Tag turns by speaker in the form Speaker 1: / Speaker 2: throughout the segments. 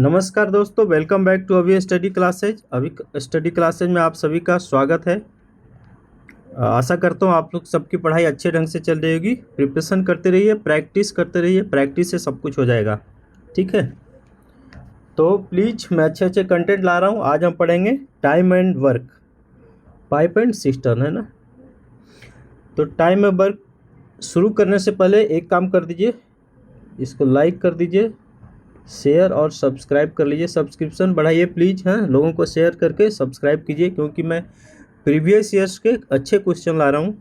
Speaker 1: नमस्कार दोस्तों, welcome back to अभी स्टडी क्लासेज। अभी स्टडी क्लासेज में आप सभी का स्वागत है। आशा करता हूँ आप लोग सबकी पढ़ाई अच्छे ढंग से चल रही होगी। प्रिपरेशन करते रहिए, प्रैक्टिस करते रहिए, प्रैक्टिस से सब कुछ हो जाएगा। ठीक है, तो प्लीज़ मैं अच्छे अच्छे कंटेंट ला रहा हूँ। आज हम पढ़ेंगे time and work, pipe and system, है ना। तो टाइम एंड वर्क शुरू करने से पहले एक काम कर दीजिए, इसको लाइक कर दीजिए, शेयर और सब्सक्राइब कर लीजिए। सब्सक्रिप्शन बढ़ाइए प्लीज़, हाँ, लोगों को शेयर करके सब्सक्राइब कीजिए, क्योंकि मैं प्रीवियस ईयर्स के अच्छे क्वेश्चन ला रहा हूँ,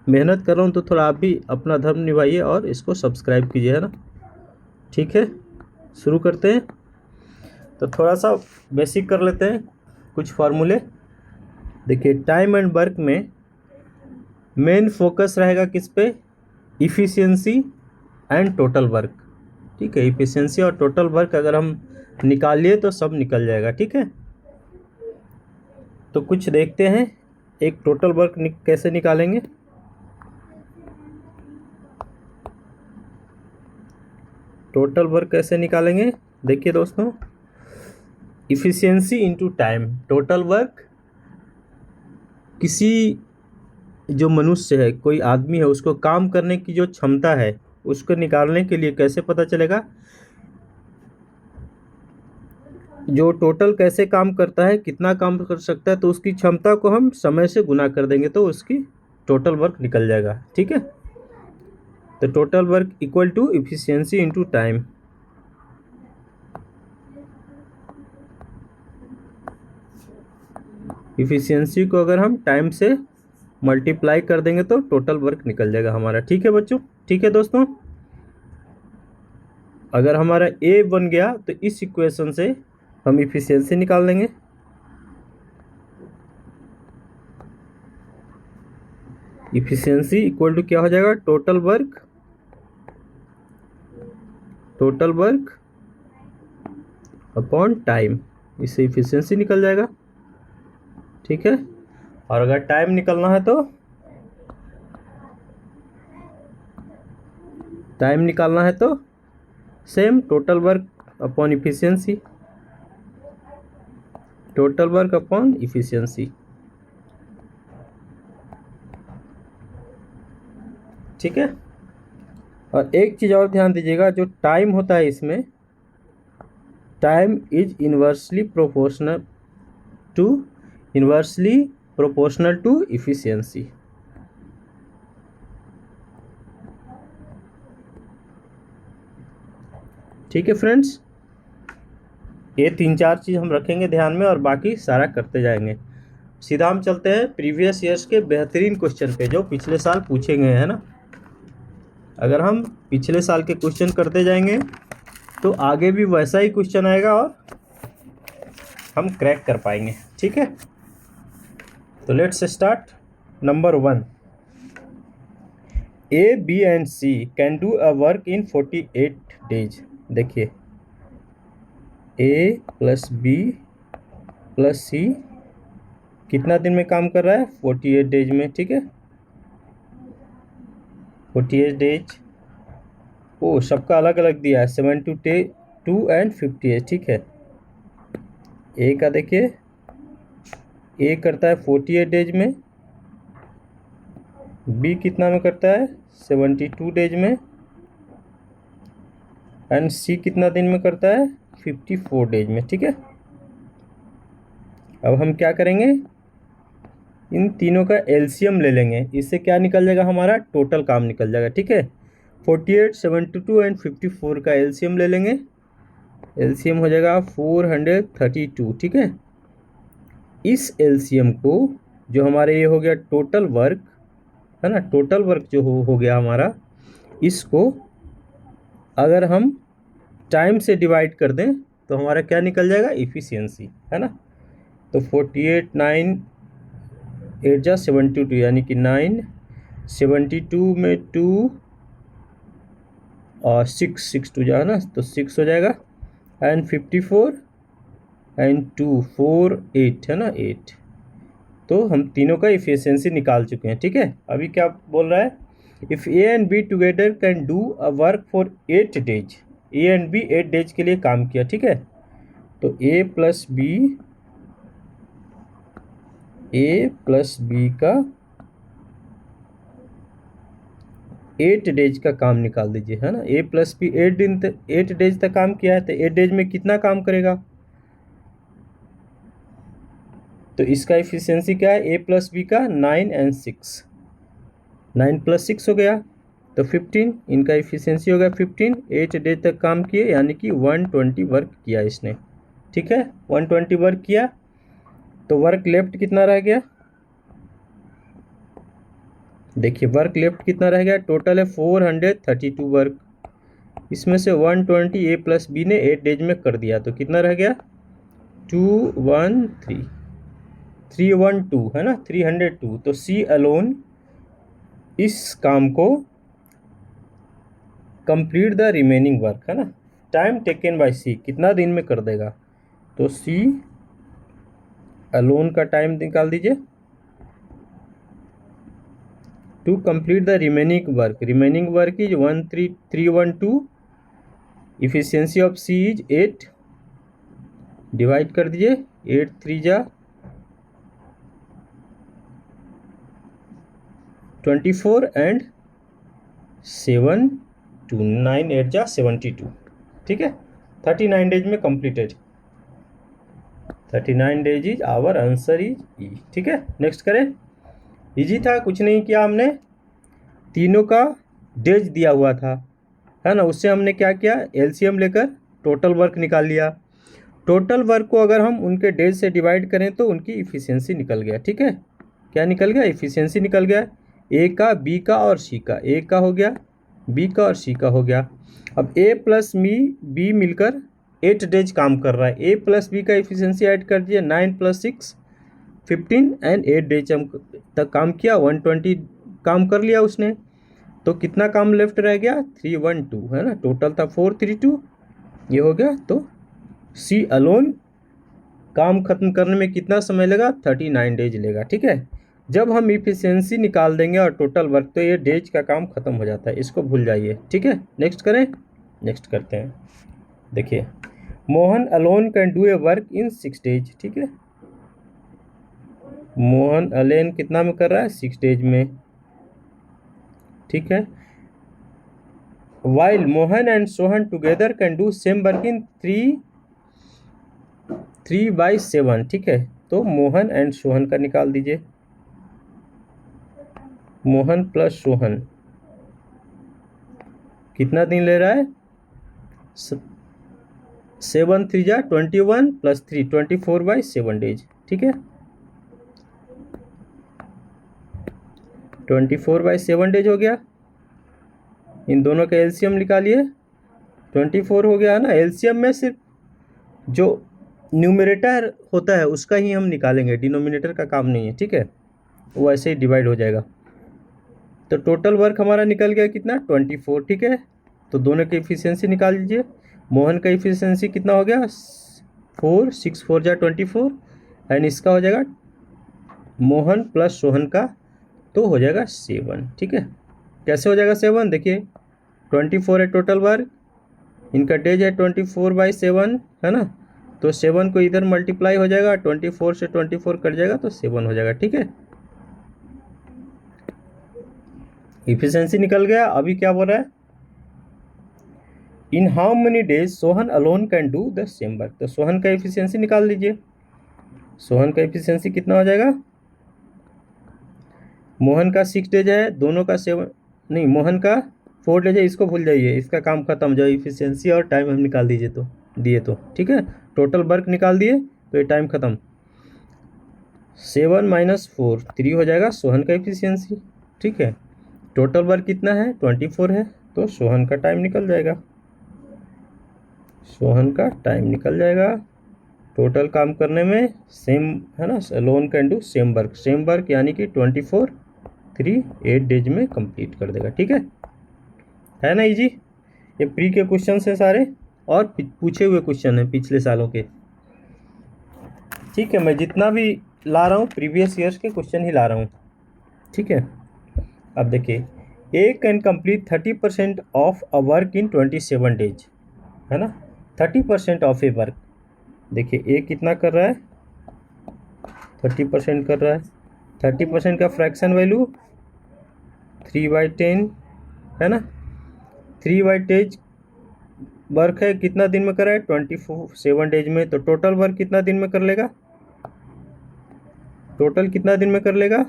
Speaker 1: मेहनत कर रहा हूँ। तो थोड़ा आप भी अपना धर्म निभाइए और इसको सब्सक्राइब कीजिए, है ना। ठीक है, शुरू करते हैं। तो थोड़ा सा बेसिक कर लेते हैं, कुछ फार्मूले। देखिए, टाइम एंड वर्क में मेन फोकस रहेगा किस पे? Efficiency and total work. ठीक है, इफ़िशियंसी और टोटल वर्क अगर हम निकालिए तो सब निकल जाएगा। ठीक है, तो कुछ देखते हैं एक टोटल वर्क कैसे निकालेंगे। टोटल वर्क कैसे निकालेंगे, देखिए दोस्तों, efficiency into time. Total work किसी जो मनुष्य है, कोई आदमी है, उसको काम करने की जो क्षमता है, उसको निकालने के लिए कैसे पता चलेगा? जो टोटल कैसे काम करता है, कितना काम कर सकता है, तो उसकी क्षमता को हम समय से गुना कर देंगे तो उसकी टोटल वर्क निकल जाएगा। ठीक है, तो total work equal to efficiency into time. Efficiency को अगर हम टाइम से मल्टीप्लाई कर देंगे तो टोटल वर्क निकल जाएगा हमारा। ठीक है बच्चों, ठीक है दोस्तों। अगर हमारा ए बन गया तो इस इक्वेशन से हम इफिशियंसी निकाल देंगे। इफिशियंसी इक्वल टू क्या हो जाएगा? Total work upon time. इससे इफिशियंसी निकल जाएगा। ठीक है, और अगर टाइम निकलना है तो same total work upon efficiency. Total work upon efficiency. ठीक है, और एक चीज़ और ध्यान दीजिएगा, जो टाइम होता है इसमें, time is inversely proportional to efficiency. ठीक है फ्रेंड्स, ये 3-4 चीज़ हम रखेंगे ध्यान में और बाकी सारा करते जाएंगे। सीधा हम चलते हैं प्रीवियस ईयर्स के बेहतरीन क्वेश्चन पे जो पिछले साल पूछे गए हैं ना। अगर हम पिछले साल के क्वेश्चन करते जाएंगे तो आगे भी वैसा ही क्वेश्चन आएगा और हम क्रैक कर पाएंगे। ठीक है, तो let's start. Number 1, A, B and C can do a work in 48 days. देखिए, A plus B plus C कितना दिन में काम कर रहा है? 48 डेज में। ठीक है, 48 डेज। ओ, सबका अलग अलग दिया है, 72 एंड 58। ठीक है, ए का देखिए, ए करता है 48 डेज में, बी कितना में करता है? 72 डेज में, एंड सी कितना दिन में करता है? 54 डेज में। ठीक है, अब हम क्या करेंगे, इन तीनों का एलसीएम ले लेंगे। इससे क्या निकल जाएगा? हमारा टोटल काम निकल जाएगा। ठीक है, 48, 72 एंड 54 का एलसीएम ले लेंगे। एलसीएम हो जाएगा 432। ठीक है, इस एलसीएम को, जो हमारे ये हो गया टोटल वर्क, है ना, टोटल वर्क जो हो गया हमारा, इसको अगर हम टाइम से डिवाइड कर दें तो हमारा क्या निकल जाएगा? इफ़िशियंसी, है ना। तो 48, 9, 8 जा 72, यानी कि 9, 72 में 2 और 6 2 जा, है ना, तो 6 हो जाएगा, एंड 54 एंड 2 4 8, है ना, 8। तो हम तीनों का इफिशियंसी निकाल चुके हैं। ठीक है, अभी क्या बोल रहा है? If A and B together can do a work for 8 days, A and B 8 days के लिए काम किया, ठीक है। तो ए प्लस बी का 8 डेज का काम निकाल दीजिए, है ना। ए प्लस बी 8 डेज तक काम किया है, तो 8 डेज में कितना काम करेगा, तो इसका एफिशिएंसी क्या है, ए प्लस बी का 9 एंड 6, 9 प्लस 6 हो गया तो 15, इनका एफिशिएंसी हो गया 15। 8 डेज तक काम किए यानी कि 120 वर्क किया इसने, ठीक है। 120 वर्क किया तो वर्क लेफ्ट कितना रह गया, देखिए वर्क लेफ्ट कितना रह गया, टोटल है 432 वर्क, इसमें से 120 ए प्लस बी ने 8 डेज में कर दिया तो कितना रह गया 312 है ना, 302। तो सी अलोन इस काम को कंप्लीट द रिमेनिंग वर्क, है ना। टाइम टेकन बाय सी, कितना दिन में कर देगा, तो सी अलोन का टाइम निकाल दीजिए to complete the remaining work is 312, efficiency of C is 8, divide कर दीजिए 8 3 जा 24 एंड 7 2 9 8 जा 72, ठीक है। 39 डेज में completed, 39 days is our answer is E, ठीक है। नेक्स्ट करें, इजी था, कुछ नहीं किया हमने, तीनों का डेज दिया हुआ था, है ना, उससे हमने क्या किया, एलसीएम लेकर टोटल वर्क निकाल लिया। टोटल वर्क को अगर हम उनके डेज से डिवाइड करें तो उनकी इफिशियंसी निकल गया, ठीक है। क्या निकल गया, इफिशियंसी निकल गया, ए का, बी का और सी का, ए का हो गया, बी का और सी का हो गया। अब ए प्लस बी मिलकर 8 डेज काम कर रहा है, ए प्लस बी का इफिशियंसी ऐड कर दिया 9 प्लस 6 15 एंड 8 डेज तक काम किया, 120 काम कर लिया उसने, तो कितना काम लेफ्ट रह गया 312, है ना, टोटल था 432, ये हो गया। तो सी अलोन काम खत्म करने में कितना समय लगा, 39 डेज लेगा, ठीक है। जब हम इफिशियंसी निकाल देंगे और टोटल वर्क तो ये डेज का काम खत्म हो जाता है, इसको भूल जाइए, ठीक है। नेक्स्ट करें, नेक्स्ट करते हैं। देखिए Mohan alone can do a work in 6 days, ठीक है। मोहन अलेन कितना में कर रहा है, 6 डेज में, ठीक है। While Mohan and Sohan together can do same work इन 3/7, ठीक है। तो मोहन एंड सोहन का निकाल दीजिए, मोहन प्लस सोहन कितना दिन ले रहा है, 7 3 जा 21 प्लस 3 24/7 डेज, ठीक है। 24/7 डेज हो गया, इन दोनों का एलसीएम निकालिए, 24 हो गया, है ना। एलसीएम में सिर्फ जो न्यूमरेटर होता है उसका ही हम निकालेंगे, डिनोमिनेटर का काम नहीं है, ठीक है, वो ऐसे ही डिवाइड हो जाएगा। तो टोटल वर्क हमारा निकल गया कितना 24, ठीक है। तो दोनों की इफिशियंसी निकाल लीजिए, मोहन का इफिशियंसी कितना हो गया 4 6 4 जा 24 एंड इसका हो जाएगा मोहन प्लस सोहन का तो हो जाएगा 7, ठीक है। कैसे हो जाएगा 7, देखिए 24 है टोटल वर्क, इनका डेज है 24/7, है ना। तो 7 को इधर मल्टीप्लाई हो जाएगा, 24 से 24 कट जाएगा तो 7 हो जाएगा, ठीक है। इफिशियंसी निकल गया। अभी क्या बोल रहा है, इन how many days Sohan alone can do the same work, तो सोहन का इफिशियंसी निकाल लीजिए, सोहन का इफिशियंसी कितना हो जाएगा, मोहन का 6 डेज है, दोनों का 7 नहीं, मोहन का 4 डेज है, इसको भूल जाइए, इसका काम खत्म, जो इफिशियंसी और टाइम हम निकाल दीजिए तो दिए तो, ठीक है। टोटल वर्क निकाल दिए तो ये टाइम खत्म, 7 - 4 3 हो जाएगा सोहन का इफिशियंसी, ठीक है। टोटल वर्क कितना है 24 है, तो सोहन का टाइम निकल जाएगा, सोहन का टाइम निकल जाएगा। टोटल काम करने में सेम, है ना, alone can do same work यानी कि 24 3 8 डेज में कंप्लीट कर देगा, ठीक है ना इजी। ये प्री के क्वेश्चन है सारे और पूछे हुए क्वेश्चन हैं पिछले सालों के, ठीक है। मैं जितना भी ला रहा हूँ प्रीवियस ईयर्स के क्वेश्चन ही ला रहा हूँ, ठीक है। अब देखिए A can complete 30% of a work in 27 days, है ना। 30% ऑफ ए वर्क, देखिए ए कितना कर रहा है, 30% कर रहा है। 30% का फ्रैक्शन वैल्यू 3/10 है ना। 3/10 वर्क है, कितना दिन में कर रहा है, 27 डेज में। तो टोटल वर्क कितना दिन में कर लेगा, टोटल कितना दिन में कर लेगा,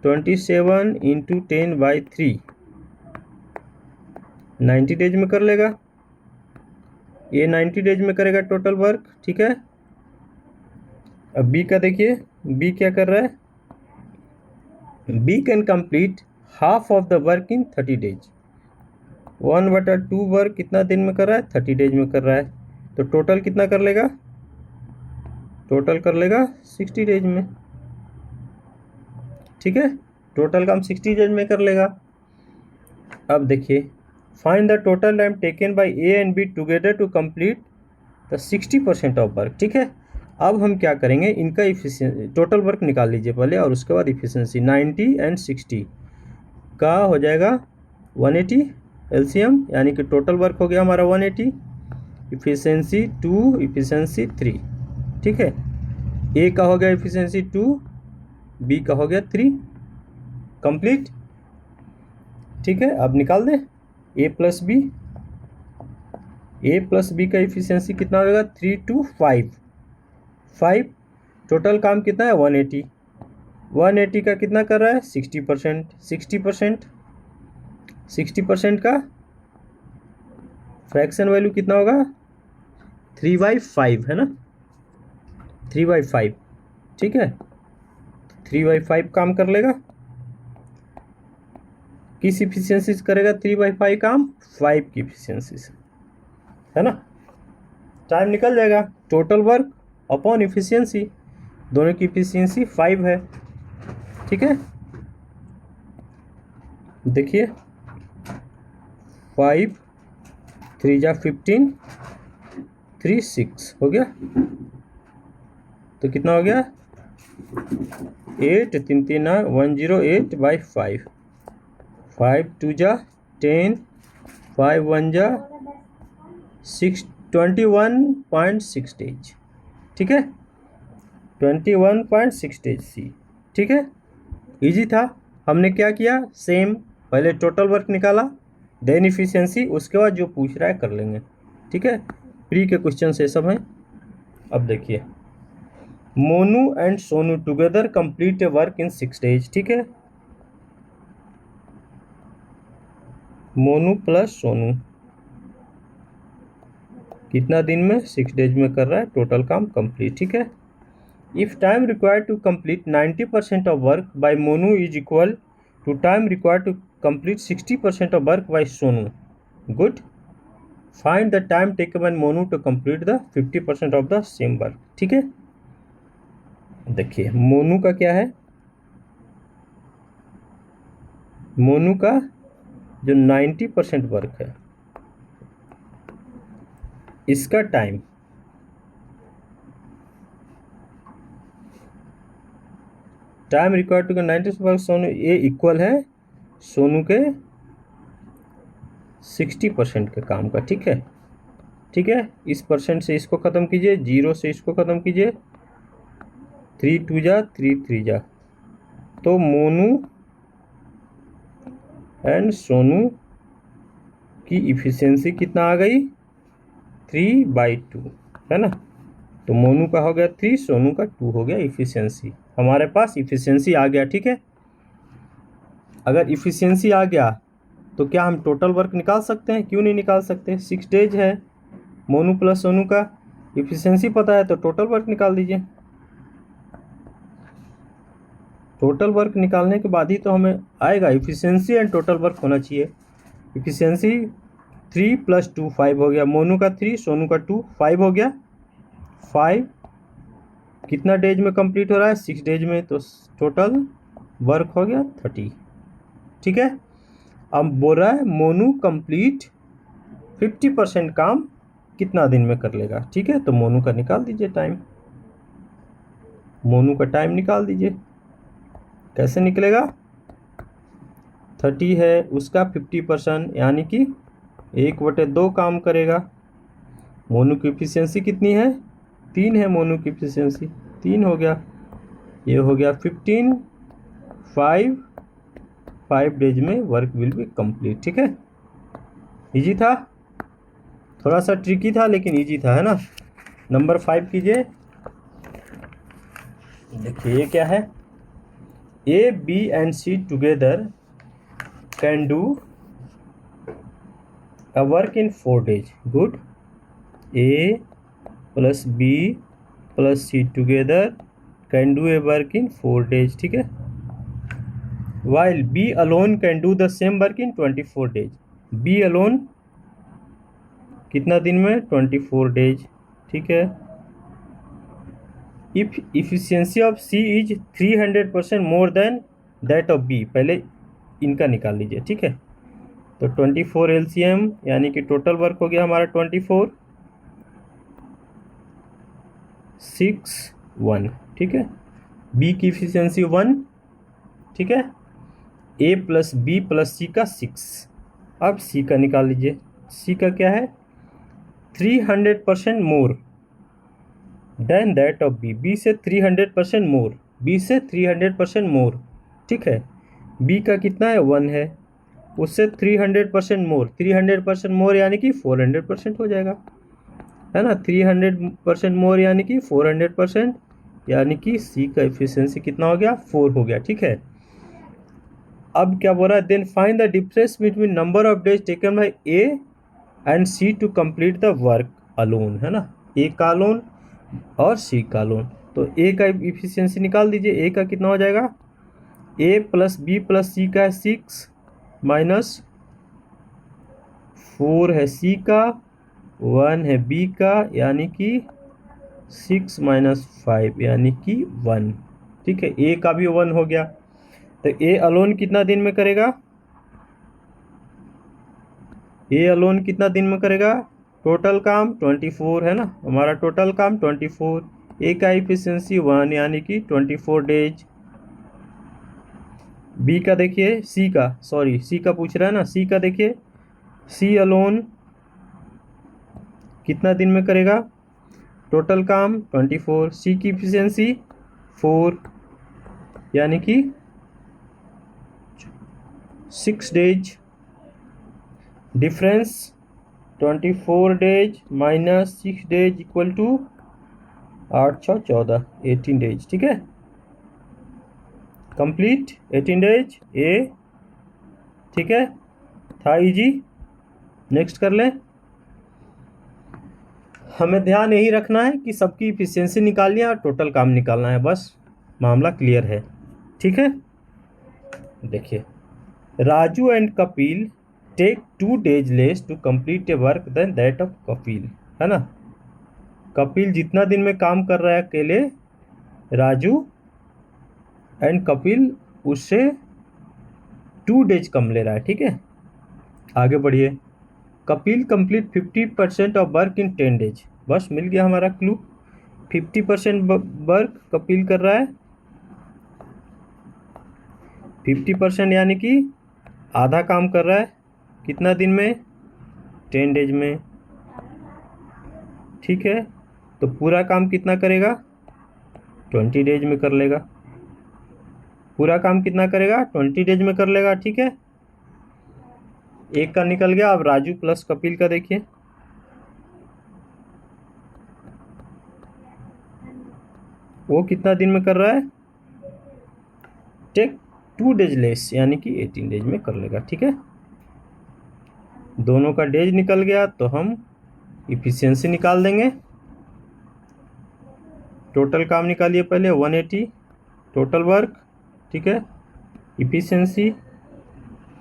Speaker 1: 27 × 10/3, 90 डेज में कर लेगा। ये 90 डेज में करेगा टोटल वर्क, ठीक है। अब बी का देखिए, बी क्या कर रहा है, B can complete half of the work in 30 days. 1/2 work कितना दिन में कर रहा है, 30 डेज में कर रहा है। तो टोटल कितना कर लेगा, टोटल कर लेगा 60 डेज में, ठीक है। टोटल काम 60 डेज में कर लेगा। अब देखिए, find the total time taken by A and B together to complete the 60% of work, ठीक है। अब हम क्या करेंगे, इनका इफिशिएंसी टोटल वर्क निकाल लीजिए पहले, और उसके बाद इफिशिएंसी 90 और 60 का हो जाएगा 180 एलसीएम, यानी कि टोटल वर्क हो गया हमारा 180, इफिशिएंसी 2, इफिशिएंसी 3, ठीक है। ए का हो गया इफिशिएंसी 2, बी का हो गया 3, कंप्लीट, ठीक है। अब निकाल दें ए प्लस बी, ए प्लस बी का इफिशिएंसी कितना होगा, 3 to 5, 5, टोटल काम कितना है 180, 180 का कितना कर रहा है 60%, 60% का फ्रैक्शन वैल्यू कितना होगा 3/5 है ना, 3/5, ठीक है। 3/5 काम कर लेगा, किस इफिशियंसी से करेगा 3/5 काम, 5 की इफिशियंसी से, है ना। टाइम निकल जाएगा, टोटल वर्क अपॉन इफिशियंसी, दोनों की इफिशियंसी 5 है, ठीक है। देखिए 5 3 जा 15, 3 6 हो गया, तो कितना हो गया 8 3 3 108/5, 5 2 जा 10, 5 1 जा 6, 21.6 डेज, ठीक है, 21.6 डेज सी, ठीक है। इजी था। हमने क्या किया, सेम पहले टोटल वर्क निकाला, देन इफिशियंसी, उसके बाद जो पूछ रहा है कर लेंगे, ठीक है। प्री के क्वेश्चन से सब हैं। अब देखिए, Monu and Sonu together complete a work in 6 days, ठीक है। मोनू प्लस सोनू कितना दिन में, 6 डेज में कर रहा है, टोटल काम कंप्लीट, ठीक है। If time required to complete 90% of work by Monu is equal to time required to complete 60% of work by Sonu, good. Find the time taken by Monu to complete the 50% of the same work, ठीक है। देखिए मोनू का क्या है, मोनू का जो 90% work है, इसका time required to 90% work Sonu, ये इक्वल है सोनू के 60% के काम का, ठीक है, ठीक है। इस परसेंट से इसको ख़त्म कीजिए, 0 से इसको ख़त्म कीजिए, 3 2 जा 3 3 जा, तो मोनू एंड सोनू की इफिशियंसी कितना आ गई 3/2, है ना। तो मोनू का हो गया 3, सोनू का 2 हो गया इफिशियंसी, हमारे पास इफिशियंसी आ गया, ठीक है। अगर इफिशियंसी आ गया तो क्या हम टोटल वर्क निकाल सकते हैं, क्यों नहीं निकाल सकते। 6 डेज है, मोनू प्लस सोनू का इफिशियंसी पता है, तो टोटल वर्क निकाल दीजिए। टोटल वर्क निकालने के बाद ही तो हमें आएगा, इफिशियंसी एंड टोटल वर्क होना चाहिए। इफिशियंसी 3 + 2 5 हो गया, मोनू का 3, सोनू का 2, 5 हो गया। 5 कितना डेज में कंप्लीट हो रहा है, 6 डेज में, तो टोटल वर्क हो गया 30, ठीक है। अब बोल रहा है मोनू कंप्लीट 50% काम कितना दिन में कर लेगा, ठीक है। तो मोनू का निकाल दीजिए टाइम, मोनू का टाइम निकाल दीजिए, कैसे निकलेगा, 30 है, उसका 50% यानी कि 1/2 काम करेगा, मोनू की एफिशिएंसी कितनी है? 3 है मोनू की एफिशिएंसी, 3 हो गया। ये हो गया 15, 5 डेज में वर्क विल बी कंप्लीट। ठीक है, इजी था, थोड़ा सा ट्रिकी था लेकिन इजी था, है ना। नंबर 5 कीजिए। देखिए ये क्या है, A B and C together can do a work in 4 days. Good. A plus B plus C together can do a work in 4 days. ठीक है, while B alone can do the same work in 24 days. B alone कितना दिन में? 24 days. ठीक है, if efficiency of C is 300% more than that of B. पहले इनका निकाल लीजिए। ठीक है, तो 24 एलसीएम यानी कि टोटल वर्क हो गया हमारा 24, 6, 1। ठीक है, बी की इफिशियंसी 1। ठीक है, A plus B plus C का 6। अब सी का निकाल लीजिए। सी का क्या है? 300% more than that of B. B से 300% मोर, बी से 300% मोर। ठीक है, बी का कितना है? 1 है, उससे 300% मोर, 300% मोर यानी कि 400% हो जाएगा, है ना। 300% मोर यानी कि 400%, यानी कि सी का एफिशिएंसी कितना हो गया? 4 हो गया। ठीक है, अब क्या बोल रहा है? Then find the difference between number of days taken by A and C to complete the work alone, है ना। ए का लोन और सी का लोन, तो ए का इफिशियंसी निकाल दीजिए। ए का कितना हो जाएगा? ए प्लस बी प्लस सी का है 6 माइनस 4 है सी का, 1 है बी का, यानी कि 6 माइनस 5 यानी कि 1। ठीक है, ए का भी 1 हो गया, तो ए अलोन कितना दिन में करेगा? ए अलोन कितना दिन में करेगा? टोटल काम 24 है ना, हमारा टोटल काम 24। ए का इफिशियंसी 1 यानी कि 24 डेज। बी का देखिए, सी का, सॉरी सी का पूछ रहा है ना, सी का देखिए, सी अलोन कितना दिन में करेगा? टोटल काम 24, सी की इफिशियंसी 4 यानी कि 6 days. Difference 24 days minus 6 days equal to 8 6 14, 18 days. ठीक है, कंप्लीट 18 डेज ए। ठीक है, था इजी। नेक्स्ट कर लें। हमें ध्यान यही रखना है कि सबकी इफिशियंसी निकालनी है और टोटल काम निकालना है, बस मामला क्लियर है। ठीक है, देखिए, Raju and Kapil take 2 days less to complete a work than that of Kapil, है ना। कपिल जितना दिन में काम कर रहा है अकेले, राजू एंड कपिल उससे 2 डेज कम ले रहा है। ठीक है, आगे बढ़िए। Kapil complete 50% of work in 10 days. बस मिल गया हमारा क्लू, 50% वर्क कपिल कर रहा है, 50% यानी कि आधा काम कर रहा है, कितना दिन में? 10 डेज में। ठीक है, तो पूरा काम कितना करेगा? 20 डेज में कर लेगा। पूरा काम कितना करेगा? 20 डेज में कर लेगा। ठीक है, एक का निकल गया। अब राजू प्लस कपिल का देखिए, वो कितना दिन में कर रहा है? टेक 2 डेज लेस यानी कि 18 डेज में कर लेगा। ठीक है, दोनों का डेज निकल गया तो हम इफिशियंसी निकाल देंगे। टोटल काम निकालिए पहले, 180 टोटल वर्क। ठीक है, इफिशियंसी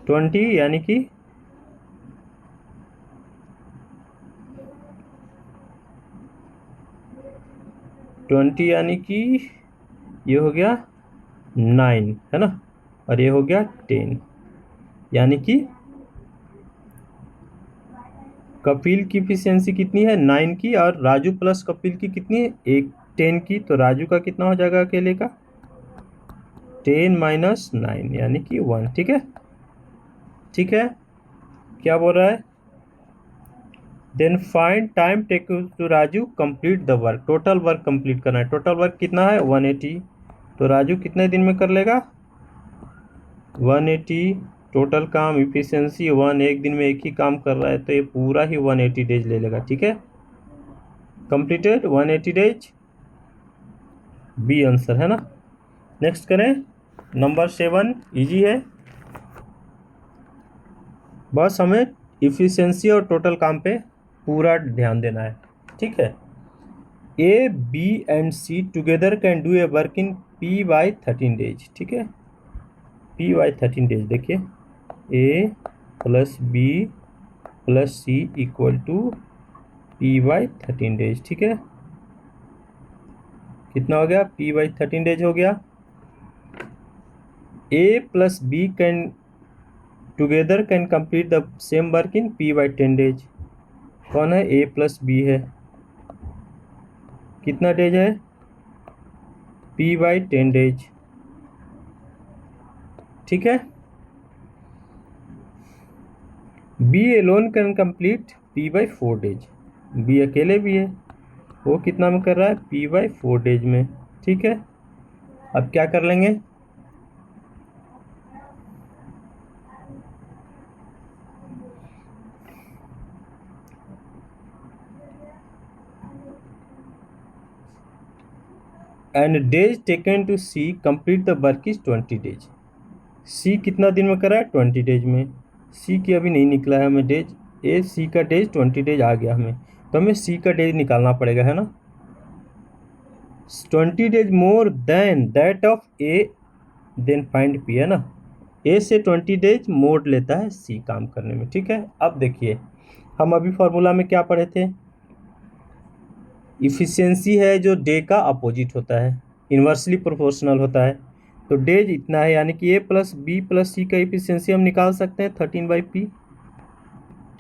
Speaker 1: 20 यानी कि 20 यानी कि ये हो गया 9, है ना, और ये हो गया 10, यानी कि कपिल की इफिशियंसी कितनी है? 9 की, और राजू प्लस कपिल की कितनी है? 10 की। तो राजू का कितना हो जाएगा अकेले का? 10 माइनस 9 यानी कि 1। ठीक है, ठीक है, क्या बोल रहा है? Then find time take to Raju complete the work. Total work complete करना है। टोटल वर्क कितना है 180, तो राजू कितने दिन में कर लेगा 180। टोटल काम इफिशियंसी 1, एक दिन में एक ही काम कर रहा है तो ये पूरा ही 180 डेज ले लेगा। ठीक है, कंप्लीटेड 180 डेज, बी आंसर है ना। नेक्स्ट करें नंबर 7, इजी है, बस हमें इफिशियंसी और टोटल काम पे पूरा ध्यान देना है। ठीक है, A B and C together can do a work in P by 13 days. ठीक है, पी बाई 13 डेज देखिए, A plus B plus C equal to P by 13 days. ठीक है, कितना हो गया पी बाई 13 डेज हो गया। A plus B can together can complete the same work in P by 10 days. कौन है ए प्लस बी है, कितना डेज है पी बाई 10 डेज। ठीक है, B alone can complete P by 4 days. B अकेले भी है, वो कितना में कर रहा है पी बाई 4 डेज में। ठीक है, अब क्या कर लेंगे, and days taken to C complete the work is 20 days. C कितना दिन में करा है 20 डेज में। सी की अभी नहीं निकला है हमें डेज, ए सी का डेज 20 डेज आ गया हमें, तो हमें सी का डेज निकालना पड़ेगा है ना। 20 days more than that of A then find P है ना। ए से 20 डेज मोर लेता है सी काम करने में। ठीक है, अब देखिए हम अभी फॉर्मूला में क्या पढ़े थे, इफिशियंसी है जो डे का अपोजिट होता है, इन्वर्सली प्रोपोर्शनल होता है, तो डेज इतना है, यानी कि ए प्लस बी प्लस सी का इफिशियंसी हम निकाल सकते हैं 13 बाई पी।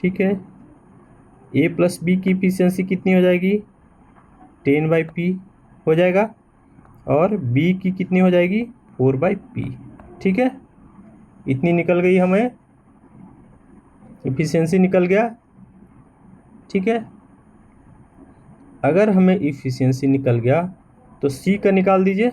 Speaker 1: ठीक है, ए प्लस बी की इफिशियंसी कितनी हो जाएगी 10 बाई पी हो जाएगा, और बी की कितनी हो जाएगी 4 बाई पी। ठीक है, इतनी निकल गई हमें इफिशियंसी निकल गया। ठीक है, अगर हमें इफिशियंसी निकल गया तो सी का निकाल दीजिए।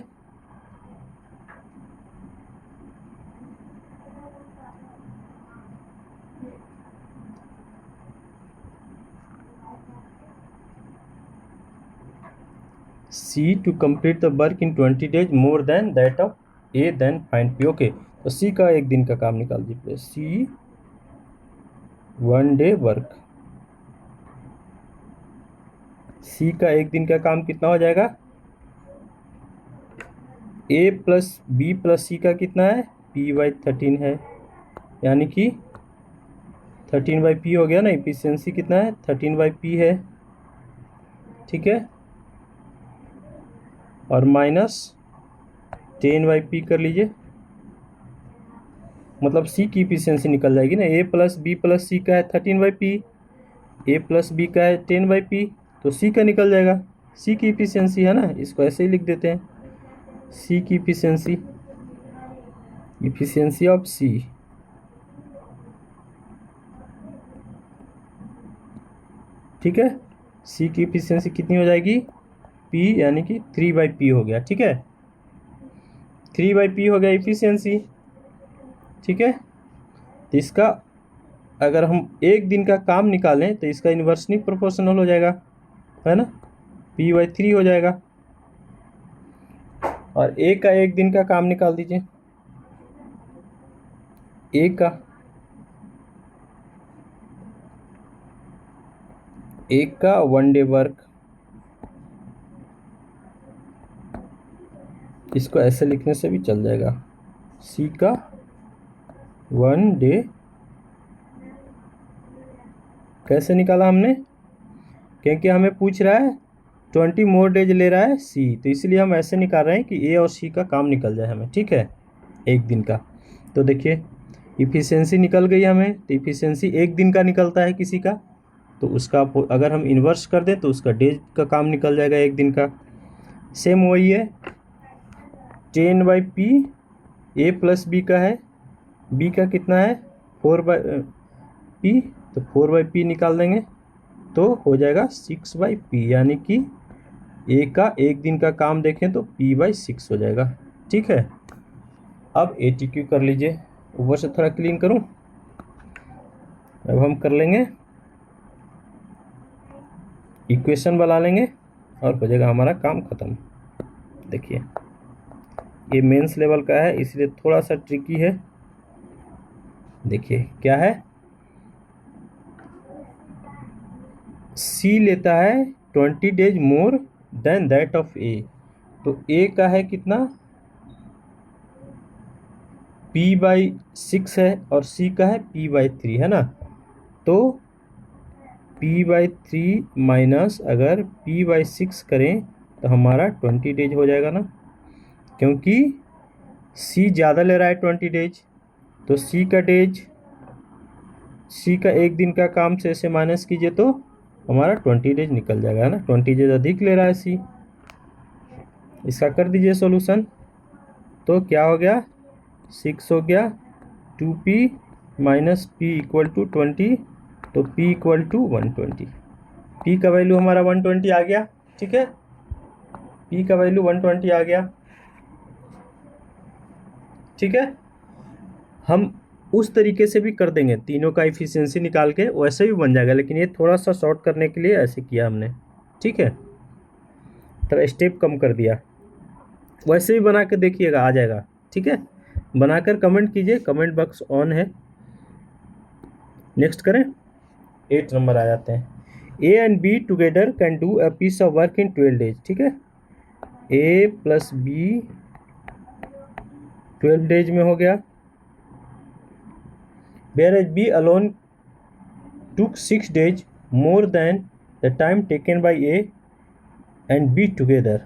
Speaker 1: C to complete the work in 20 days more than that of A then find P. Okay, तो सी का एक दिन का काम निकाल दीजिए, सी 1 डे वर्क। सी का एक दिन का काम कितना हो जाएगा, ए प्लस बी प्लस सी का कितना है पी बाई 13 है, यानी कि 13 बाई पी हो गया ना। इफिशियंसी कितना है 13 बाई पी है। ठीक है, और माइनस 10 बाई पी कर लीजिए, मतलब सी की इफिशियंसी निकल जाएगी ना। A plus B plus C का है 13 by P, A plus B का है 10 बाई पी, तो सी का निकल जाएगा। सी की इफिशियंसी है ना, इसको ऐसे ही लिख देते हैं, सी की इफिशियंसी, इफिशियंसी ऑफ सी। ठीक है, सी की इफिशियंसी कितनी हो जाएगी पी, यानी कि 3 बाई पी हो गया। ठीक है, 3 बाई पी हो गया इफिशियंसी। ठीक है, तो इसका अगर हम एक दिन का काम निकालें तो इसका इन्वर्सली प्रोपोर्शनल हो जाएगा, है ना, पी बाई 3 हो जाएगा। और ए का एक दिन का काम निकाल दीजिए, ए का एक का 1 डे वर्क, इसको ऐसे लिखने से भी चल जाएगा, सी का 1 डे। कैसे निकाला हमने, क्योंकि हमें पूछ रहा है 20 मोर डेज ले रहा है सी, तो इसलिए हम ऐसे निकाल रहे हैं कि ए और सी का काम निकल जाए हमें। ठीक है, एक दिन का, तो देखिए इफिशियंसी निकल गई हमें, तो इफिशियंसी एक दिन का निकलता है किसी का, तो उसका अगर हम इन्वर्स कर दें तो उसका डेज का काम निकल जाएगा एक दिन का। सेम वही है, 10 by P A plus B का है, बी का कितना है 4 बाई पी, तो 4 बाई पी निकाल देंगे। तो हो जाएगा 6/p, यानी कि ए का एक दिन का काम देखें तो p/6 हो जाएगा। ठीक है, अब ATQ कर लीजिए। ऊपर से थोड़ा क्लीन करूं। अब हम कर लेंगे, इक्वेशन बना लेंगे और हो जाएगा हमारा काम ख़त्म। देखिए ये मेंस लेवल का है इसलिए थोड़ा सा ट्रिकी है। देखिए क्या है, C लेता है 20 days more than that of A। तो A का है कितना, p/6 है और C का है p/3 है ना। तो p/3 माइनस अगर p/6 करें तो हमारा 20 डेज हो जाएगा ना, क्योंकि C ज़्यादा ले रहा है 20 डेज। तो C का एक दिन का काम से ऐसे माइनस कीजिए तो हमारा 20 डेज निकल जाएगा, है ना। 20 डेज अधिक ले रहा है C। इसका कर दीजिए सॉल्यूशन। तो क्या हो गया, 6 हो गया, 2p minus p equal to 20, तो p इक्वल टू 120। p का वैल्यू हमारा 120 आ गया। ठीक है, p का वैल्यू 120 आ गया। ठीक है, हम उस तरीके से भी कर देंगे, तीनों का इफिशियंसी निकाल के वैसे भी बन जाएगा, लेकिन ये थोड़ा सा शॉर्ट करने के लिए ऐसे किया हमने। ठीक है, थोड़ा स्टेप कम कर दिया। वैसे भी बना के देखिएगा, आ जाएगा। ठीक है, बनाकर कमेंट कीजिए, कमेंट बॉक्स ऑन है। नेक्स्ट करें, 8 नंबर आ जाते हैं। A and B together can do a piece of work in 12 days. ठीक है, A प्लस B 12 डेज में हो गया। Whereas B alone took 6 days more than the time taken by A and B together।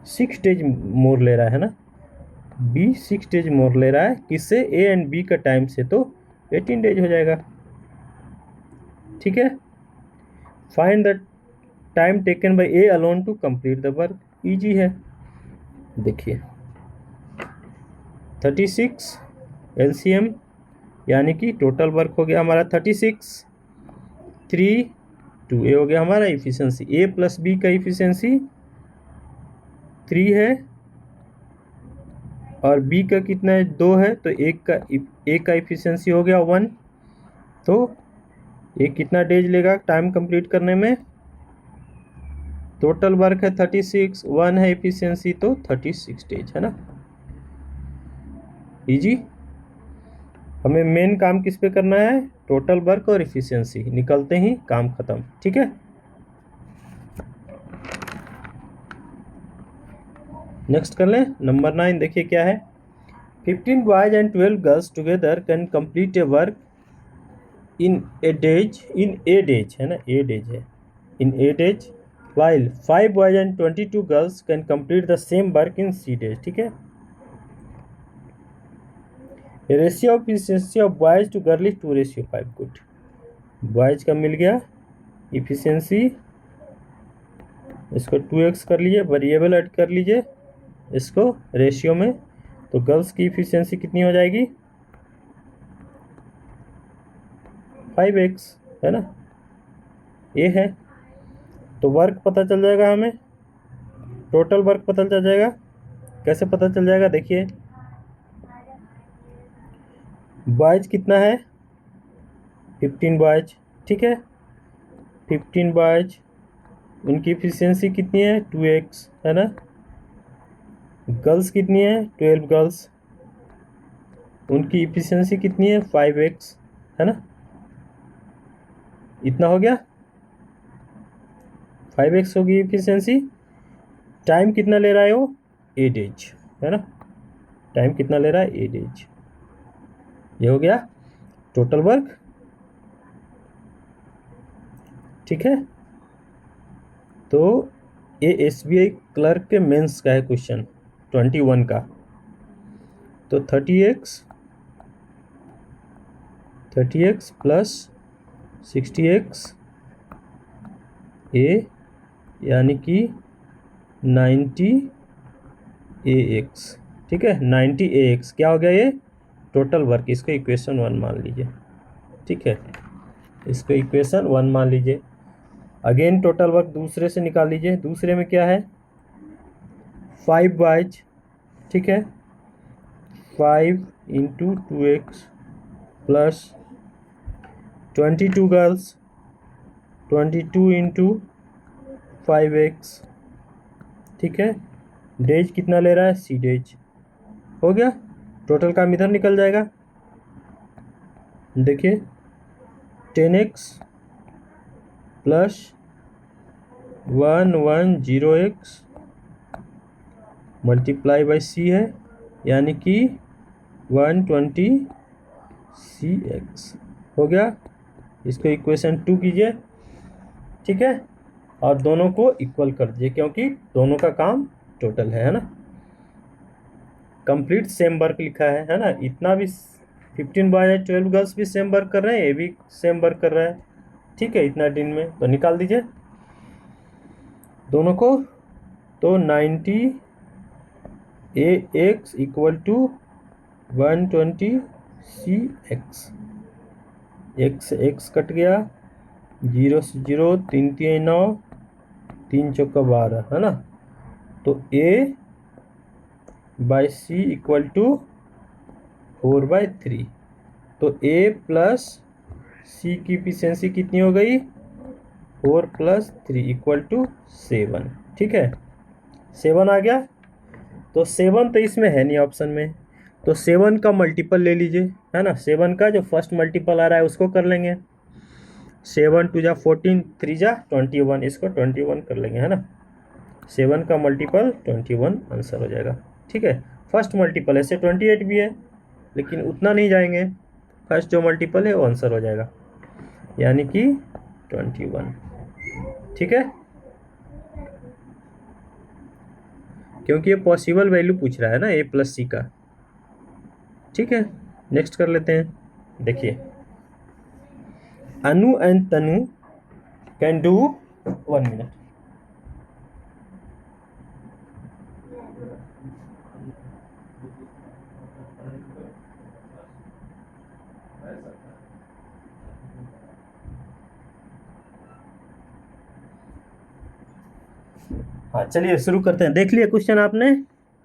Speaker 1: 6 days more ले रहा है ना, B 6 days more ले रहा है किससे, A एंड B का टाइम से, तो 18 डेज हो जाएगा। ठीक है, find the time taken by A alone to complete the work. Easy है। देखिए 36 LCM यानी कि टोटल वर्क हो गया हमारा 36, 3 2 ए हो गया हमारा इफिशियंसी। A प्लस B का इफिशियंसी 3 है और B का कितना है, 2 है, तो एक का इफिशियंसी हो गया 1। तो ये कितना डेज लेगा टाइम कंप्लीट करने में, टोटल वर्क है 36, 1 है इफिशियंसी, तो 36 डेज, है ना। इजी। हमें मेन काम किस पे करना है, टोटल वर्क और इफिशियंसी, निकलते ही काम खत्म। ठीक है, नेक्स्ट कर लें नंबर 9। देखिए क्या है, 15 boys and 12 girls together can complete a work in A days, है ना, ए डेज है, इन ए days, while 5 boys and 22 girls can complete the same work in C days। ठीक है, ratio of efficiency of boys to girl is 2:5। Good, boys का मिल गया efficiency, इसको 2x कर लीजिए, वेरिएबल ऐड कर लीजिए इसको रेशियो में, तो गर्ल्स की इफिशियंसी कितनी हो जाएगी, 5x, है ना, ये है। तो वर्क पता चल जाएगा हमें, टोटल वर्क पता चल जाएगा। कैसे पता चल जाएगा, देखिए बॉयज कितना है, 15 बॉयज। ठीक है, 15 बॉयज, उनकी इफिशियंसी कितनी है, 2x, है ना। गर्ल्स कितनी है, 12 गर्ल्स, उनकी इफिशियंसी कितनी है, 5x, है ना। इतना हो गया, 5x होगी इफिशियंसी। टाइम कितना ले रहा है वो, 8 डेज, है ना, टाइम कितना ले रहा है, 8 डेज। ये हो गया टोटल वर्क। ठीक है, तो ये SBI क्लर्क के मेंस का है क्वेश्चन 21 का। तो 30x प्लस 60x ए यानी कि 90AX। ठीक है, 90AX क्या हो गया, ये टोटल वर्क, इसका इक्वेशन 1 मान लीजिए। ठीक है, इसको इक्वेशन 1 मान लीजिए। अगेन टोटल वर्क दूसरे से निकाल लीजिए। दूसरे में क्या है, 5y, ठीक है, 5 into 2x plus 22 girls, 22 into 5x, ठीक है। डेज कितना ले रहा है, सी डेज। हो गया, टोटल काम इधर निकल जाएगा। देखिए 10x plus 110x multiply by सी है, यानी कि 120cx। हो गया, इसको इक्वेशन 2 कीजिए, ठीक है, और दोनों को इक्वल कर दीजिए क्योंकि दोनों का काम टोटल है ना। कंप्लीट सेम वर्क लिखा है ना। इतना भी 15 बॉय 12 गर्ल्स भी सेम वर्क कर रहे हैं, ये भी सेम वर्क कर रहा है, ठीक है, इतना दिन में। तो निकाल दीजिए दोनों को। तो 90ax equal to 120cx। x cut गया, 0 से 0, 3 3 9, 3 चौका 12, है ना। तो a by C equal to 4/3। तो a प्लस सी की इफिशियंसी कितनी हो गई, 4 + 3 इक्वल टू 7, ठीक है। 7 आ गया। तो 7 तो इसमें है नहीं ऑप्शन में, तो 7 का मल्टीपल ले लीजिए, है ना। 7 का जो फर्स्ट मल्टीपल आ रहा है उसको कर लेंगे। 7 2 जा 14, 3 जा 21, इसको 21 कर लेंगे, है ना। 7 का मल्टीपल 21 आंसर हो जाएगा, ठीक है। फर्स्ट मल्टीपल ऐसे 28 भी है, लेकिन उतना नहीं जाएंगे, फर्स्ट जो मल्टीपल है वो आंसर हो जाएगा, यानी कि 21, ठीक है। क्योंकि ये पॉसिबल वैल्यू पूछ रहा है ना a प्लस सी का, ठीक है। नेक्स्ट कर लेते हैं। देखिए Anu and Tanu can do 1 minute. हाँ चलिए शुरू करते हैं। देख लिया क्वेश्चन आपने।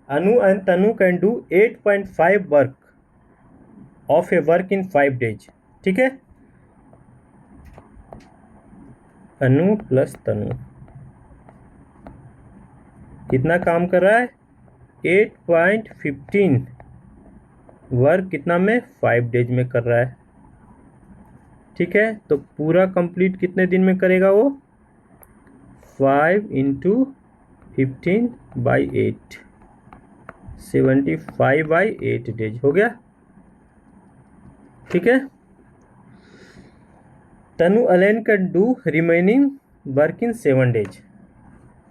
Speaker 1: Anu and Tanu can do 8.5 work of a work in 5 days, ठीक है। अनु प्लस तनु कितना काम कर रहा है, 8.15 वर्क कितना में, 5 डेज में कर रहा है, ठीक है। तो पूरा कंप्लीट कितने दिन में करेगा वो, 5 इंटू 15/8, 75/8 डेज हो गया, ठीक है। Tanu alone can do remaining work in 7 days.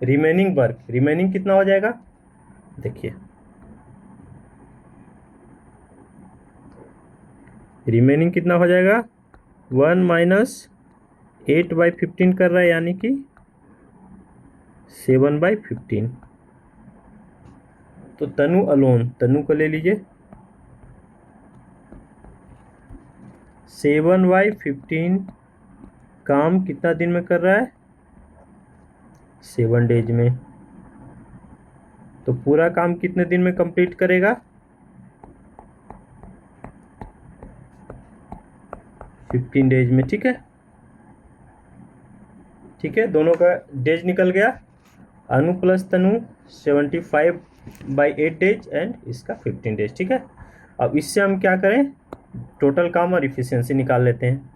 Speaker 1: Remaining work, remaining कितना हो जाएगा, देखिए रिमेनिंग कितना हो जाएगा, 1 - 8/15 कर रहा है, यानी कि 7/15। तो तनु अलोन, तनु को ले लीजिए, 7/15 काम कितना दिन में कर रहा है, 7 डेज में। तो पूरा काम कितने दिन में कंप्लीट करेगा, 15 डेज में, ठीक है, ठीक है। दोनों का डेज निकल गया। अनु प्लस तनु 75/8 डेज एंड इसका 15 डेज, ठीक है। अब इससे हम क्या करें, टोटल काम और इफिशियंसी निकाल लेते हैं।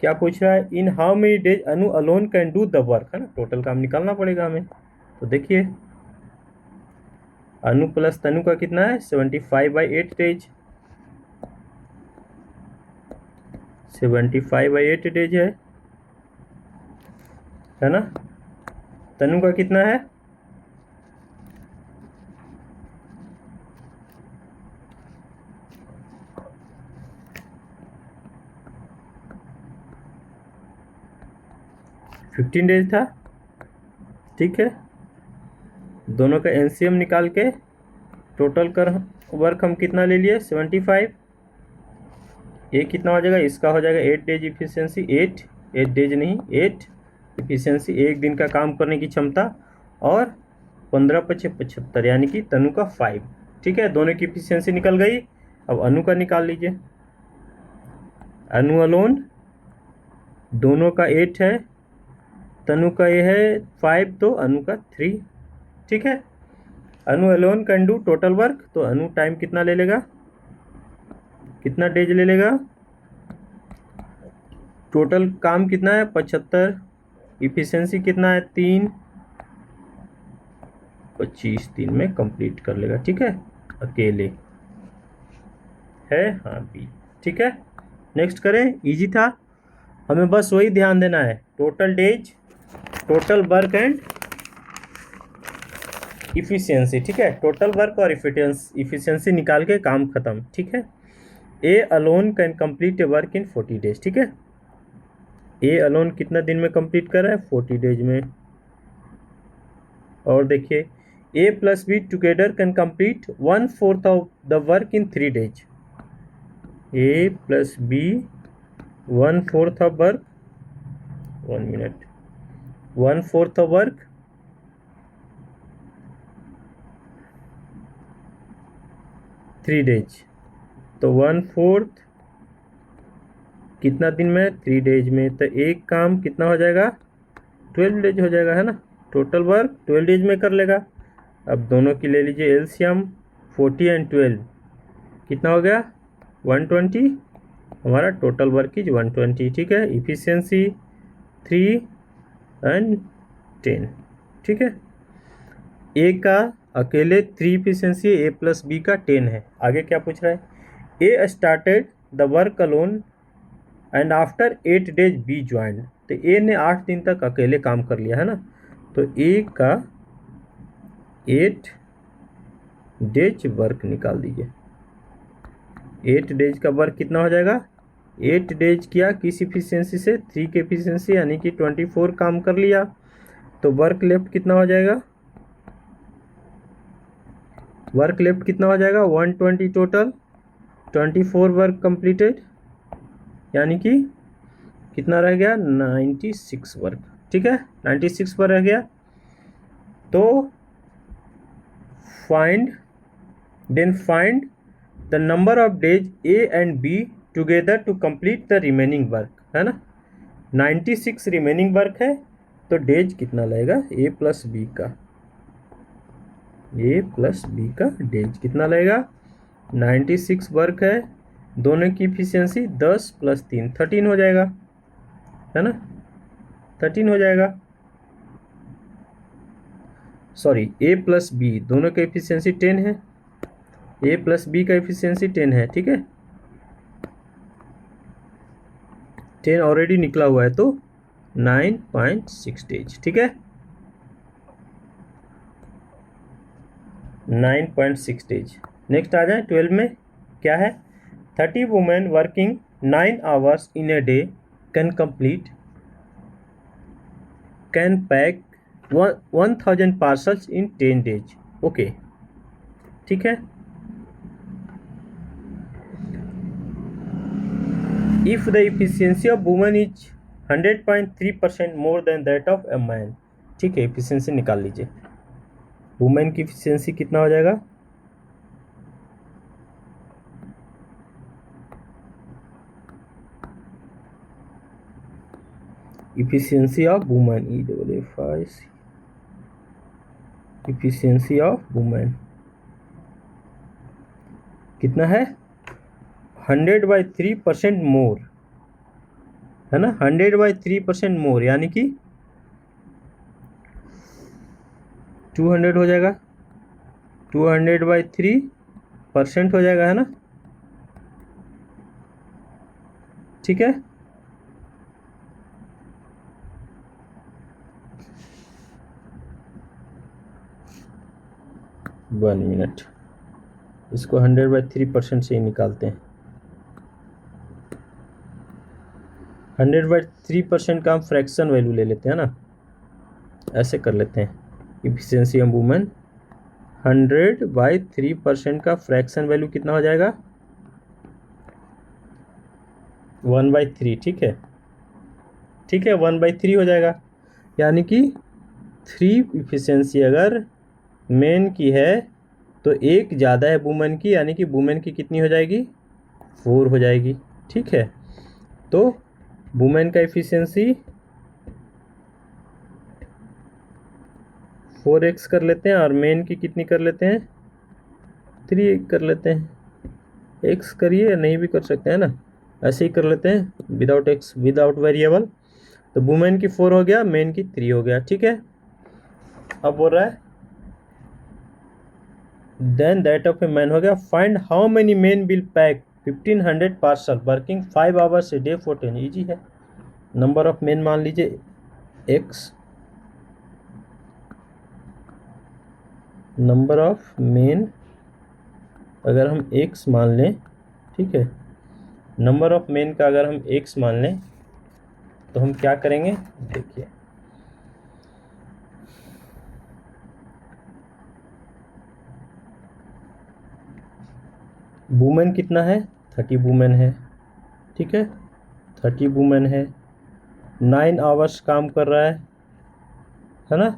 Speaker 1: क्या पूछ रहा है, इन how many days Anu alone can do the work, है ना। टोटल काम निकालना पड़ेगा हमें। तो देखिए अनु प्लस तनु का कितना है, 75/8 डेज, 75/8 डेज है ना। तनु का कितना है, 15 डेज था, ठीक है। दोनों का एलसीएम निकाल के टोटल कर वर्क हम कितना ले लिए, 75 ये कितना हो जाएगा, इसका हो जाएगा 8 डेज इफिशियंसी, 8 डेज नहीं 8 इफिशियंसी, एक दिन का काम करने की क्षमता, और 15 पचे 75 यानी कि तनु का 5। ठीक है, दोनों की इफिशियंसी निकल गई। अब अनु का निकाल लीजिए। अनु अलोन दोनों का 8 है, तनु का ये है 5, तो अनु का 3। ठीक है, Anu alone can do total work, तो अनु टाइम कितना ले लेगा, कितना डेज ले लेगा, टोटल काम कितना है 75, इफिशियंसी कितना है 3, 25 दिन में कंप्लीट कर लेगा। ठीक है, अकेले है, हाँ बी। ठीक है, नेक्स्ट करें, इजी था, हमें बस वही ध्यान देना है, total days, total work and efficiency. ठीक है, टोटल वर्क और इफिशियंसी निकाल के काम खत्म। ठीक है, A alone can complete a work in 40 days. ठीक है, ए अलोन कितना दिन में कंप्लीट कर रहा है, 40 डेज में। और देखिए, A plus B together can complete 1/4 of the work in 3 days. A plus B 1/4 of work, 1 minute, 1/4 of work 3 days, तो 1/4 कितना दिन में, 3 डेज में, तो एक काम कितना हो जाएगा, 12 डेज हो जाएगा, है ना। टोटल वर्क 12 डेज में कर लेगा। अब दोनों की ले लीजिए एलसीएम, 40 एंड 12 कितना हो गया, 120, हमारा टोटल वर्क इज 120। ठीक है, इफिशियंसी 3 एंड 10। ठीक है, ए का अकेले 3 इफिशियंसी, ए प्लस बी का 10 है। आगे क्या पूछ रहा है, A started the work alone and after 8 days B joined, तो ए ने 8 दिन तक अकेले काम कर लिया, है ना। तो ए का 8 डेज वर्क निकाल दीजिए। 8 डेज का वर्क कितना हो जाएगा, 8 डेज किया किस इफिशियंसी से, 3 के इफिशियंसी, यानी कि 24 काम कर लिया, तो वर्क लेफ्ट कितना हो जाएगा, वर्क लेफ्ट कितना हो जाएगा 120 टोटल, 24 वर्क कंप्लीटेड, यानी कि कितना रह गया 96 वर्क। ठीक है, 96 पर रह गया। तो find the number of days A and B together to complete the remaining work, है ना। 96 रिमेनिंग वर्क है, तो डेज कितना लगेगा, ए प्लस बी का डेज कितना लगेगा, 96 वर्क है, दोनों की इफिशियंसी 10 + 3 13 हो जाएगा, है ना, 13 हो जाएगा। सॉरी, ए प्लस बी दोनों का इफिशियंसी 10 है, ए प्लस बी का इफिशियंसी 10 है। ठीक है, 10 ऑलरेडी निकला हुआ है, तो 9.6 डेज। ठीक है, 9.6 डेज। नेक्स्ट आ जाए 12 में, क्या है, 30 women working 9 hours in a day can pack 1000 parcels in 10 days. Okay, ठीक है। If the efficiency of women is 100.3% more than that of A man. ठीक है, इफिशियंसी निकाल लीजिए। वुमेन की इफिशियंसी कितना हो जाएगा, efficiency of women, efficiency of women कितना है, 100/3% मोर, है ना, 100/3% मोर, यानी कि 200 हो जाएगा, 200/3% हो जाएगा, है ना। ठीक है, वन मिनट, इसको 100/3% से ही निकालते हैं। 100/3% का हम फ्रैक्शन वैल्यू ले लेते हैं ना, ऐसे कर लेते हैं। इफिशियंसी ऑफ वुमेन 100/3% का फ्रैक्शन वैल्यू कितना हो जाएगा, 1/3, ठीक है, ठीक है, 1/3 हो जाएगा। यानी कि 3 इफिशियंसी अगर मेन की है तो एक ज़्यादा है वुमेन की, यानी कि वुमेन की कितनी हो जाएगी, 4 हो जाएगी, ठीक है। तो वुमेन का इफिशियंसी 4x कर लेते हैं और मेन की कितनी कर लेते हैं, 3 कर लेते हैं। x करिए या नहीं भी कर सकते हैं ना, ऐसे ही कर लेते हैं विदाउट x, विदाउट वेरिएबल। तो वुमेन की 4 हो गया, मेन की 3 हो गया, ठीक है। अब बोल रहा है then that of A man हो गया, find how many men will pack 1500 parcel working 5 hours a day for 10। Easy है। नंबर ऑफ मेन मान लीजिए x, नंबर ऑफ मेन अगर हम x मान लें, ठीक है, नंबर ऑफ मेन का अगर हम x मान लें तो हम क्या करेंगे, देखिए वुमेन कितना है, 30 वुमेन है, ठीक है, 30 वुमेन है, 9 आवर्स काम कर रहा है ना,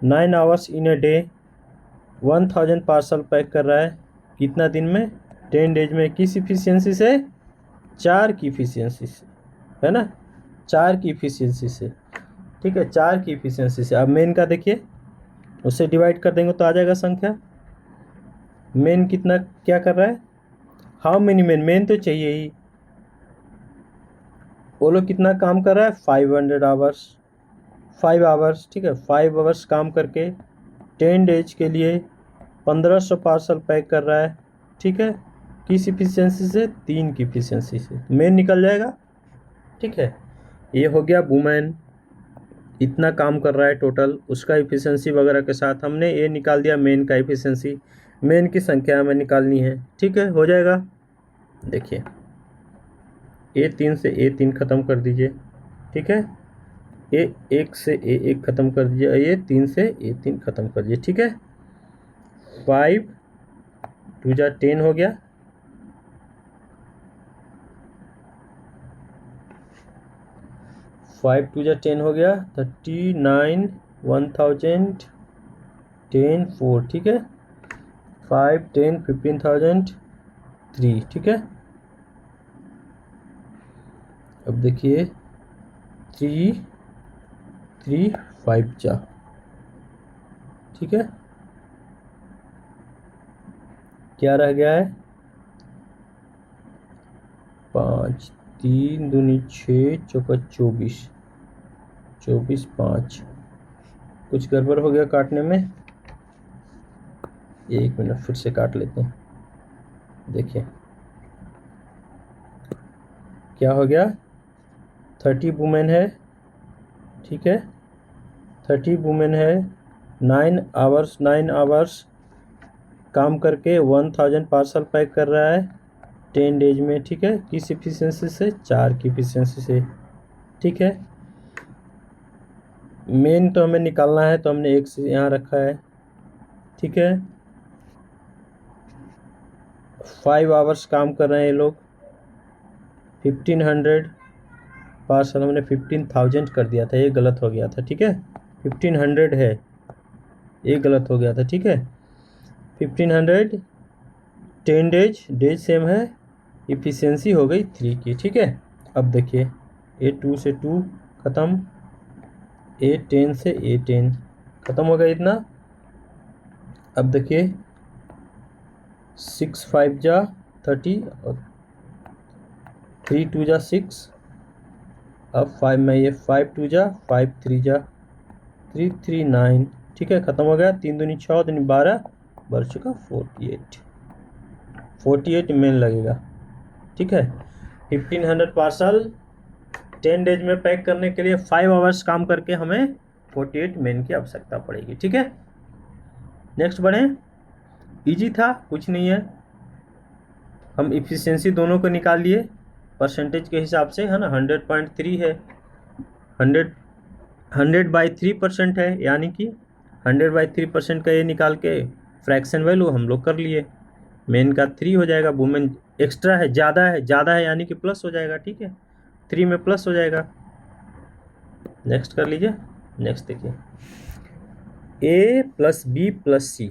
Speaker 1: 9 hours in a day, 1000 parcel pack कर रहा है, कितना दिन में, 10 डेज में। किस इफिशियंसी से, 4 की इफिशियंसी से, है ना, 4 की इफिशियंसी से, ठीक है, 4 की इफिशियंसी से। अब मेन का देखिए, उससे डिवाइड कर देंगे तो आ जाएगा संख्या। मेन कितना क्या कर रहा है, हाउ मेनी मेन, मेन तो चाहिए ही, वो लोग कितना काम कर रहा है, 500 आवर्स, 5 आवर्स, ठीक है, 5 आवर्स काम करके 10 डेज के लिए 1500 पार्सल पैक कर रहा है, ठीक है। किस इफिशियंसी से, 3 की इफिशियंसी से, मेन निकल जाएगा, ठीक है। ये हो गया वुमेन इतना काम कर रहा है टोटल, उसका इफिशियंसी वगैरह के साथ हमने ये निकाल दिया मेन का इफिशियंसी, मेन की संख्या हमें निकालनी है, ठीक है, हो जाएगा। देखिए A3 से A3 ख़त्म कर दीजिए, ठीक है, A1 से A1 ख़त्म कर दीजिए, A3 से A3 ख़त्म कर दीजिए, ठीक है। 5 2 जा 10 हो गया, 5 2 जा 10 हो गया, 39 1000 10 4, ठीक है, 5 10 15,000 3, ठीक है। अब देखिए 3 3 5 जा, ठीक है, क्या रह गया है, 5 3 दूनी 6 चौका 24 24 5, कुछ गड़बड़ हो गया काटने में, 1 मिनट फिर से काट लेते हैं। देखिए क्या हो गया, 30 वुमेन है, ठीक है, 30 वुमेन है, 9 आवर्स काम करके 1000 पार्सल पैक कर रहा है 10 डेज में, ठीक है। किस इफिशियंसी से, 4 की इफिशियंसी से, ठीक है। मेन तो हमें निकालना है तो हमने एक से यहाँ रखा है, ठीक है। 5 आवर्स काम कर रहे हैं ये लोग, 1500 पार्सल, हमने 15,000 कर दिया था, ये गलत हो गया था, ठीक है, 1500 है, ये गलत हो गया था, ठीक है। 1500 10 डेज सेम है, इफिशियंसी हो गई 3 की, ठीक है। अब देखिए A2 से 2 ख़त्म, A10 से A10 ख़त्म हो गया इतना। अब देखिए 6 5 जा 30 और 3 2 जा 6, अब 5 में ये 5 2 जा 5 3 जा 3 3 9, ठीक है, ख़त्म हो गया। 3 दूनी 6 दूनी 12 बढ़ चुका 48 मेन लगेगा, ठीक है। 1500 पार्सल 10 डेज में पैक करने के लिए 5 आवर्स काम करके हमें 48 मेन की आवश्यकता पड़ेगी, ठीक है। नेक्स्ट बढ़ें, इजी था, कुछ नहीं है, हम इफिशियंसी दोनों को निकाल लिए परसेंटेज के हिसाब से, है ना, 100.3 है, 100/3% है, यानी कि 100/3% का ये निकाल के फ्रैक्शन वैल्यू हम लोग कर लिए। मेन का 3 हो जाएगा, वुमेन एक्स्ट्रा है, ज़्यादा है यानी कि प्लस हो जाएगा, ठीक है। 3 में प्लस हो जाएगा। नेक्स्ट कर लीजिए। नेक्स्ट देखिए, A plus B plus C.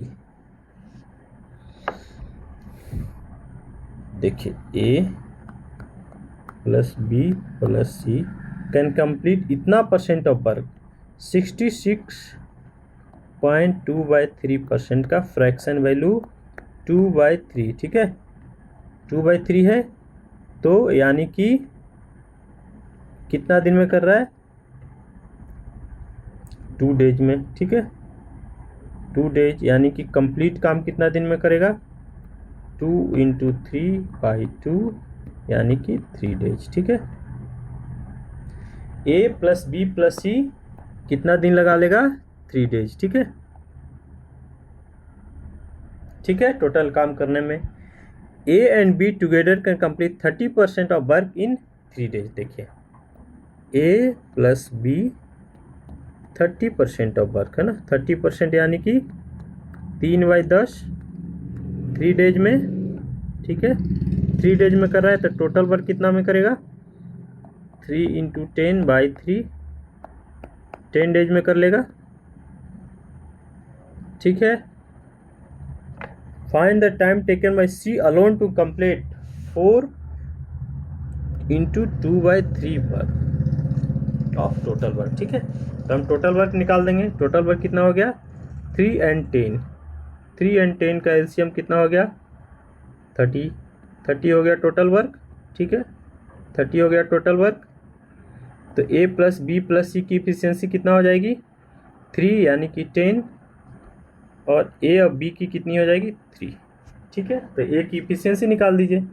Speaker 1: देखिए A plus B plus C can complete इतना परसेंट ऑफ वर्क, 66.2/3% का फ्रैक्शन वैल्यू 2/3, ठीक है, 2/3 है। तो यानी कि कितना दिन में कर रहा है, 2 डेज में, ठीक है, 2 डेज, यानी कि कंप्लीट काम कितना दिन में करेगा, 2 × 3/2 यानी कि 3 डेज, ठीक है। A plus B plus C कितना दिन लगा लेगा, 3 डेज, ठीक है, ठीक है, टोटल काम करने में। ए and B together can complete 30% of work in 3 days. देखिए A plus B 30% of work है ना, 30% यानी कि 3/10 3 डेज में, ठीक है, 3 डेज में कर रहा है तो टोटल वर्क कितना में करेगा, 3 × 10/3 10 डेज में कर लेगा, ठीक है। Find the time taken by C alone to complete 4 × 2/3 work of total work, ठीक है। तो हम टोटल वर्क निकाल देंगे। टोटल वर्क कितना हो गया, 3 और 10, 3 और 10 का एलसीएम कितना हो गया, 30 हो गया टोटल वर्क, ठीक है, 30 हो गया टोटल वर्क। तो ए प्लस बी प्लस सी की इफिशियंसी कितना हो जाएगी, 3 यानी कि 10, और ए और बी की कितनी हो जाएगी, 3, ठीक है। तो ए की इफिशियंसी निकाल दीजिए।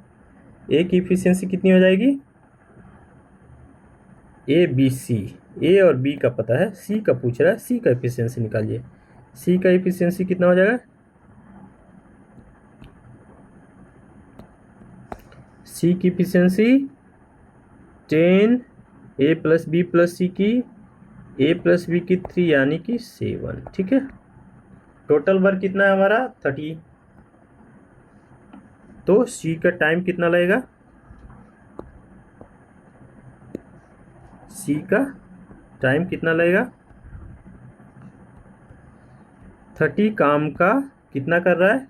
Speaker 1: ए की इफिशियंसी कितनी हो जाएगी, ए बी सी, ए और बी का पता है, सी का पूछ रहा है, सी का इफिशियंसी निकालिए। सी का इफिशियंसी कितना हो जाएगा, सी की इफिशियंसी 10, ए प्लस बी प्लस सी की, ए प्लस बी की 3 यानी कि 7, ठीक है। टोटल वर्क कितना है हमारा, 30। तो सी का टाइम कितना लगेगा, सी का टाइम कितना लगेगा, 30 काम का कितना कर रहा है,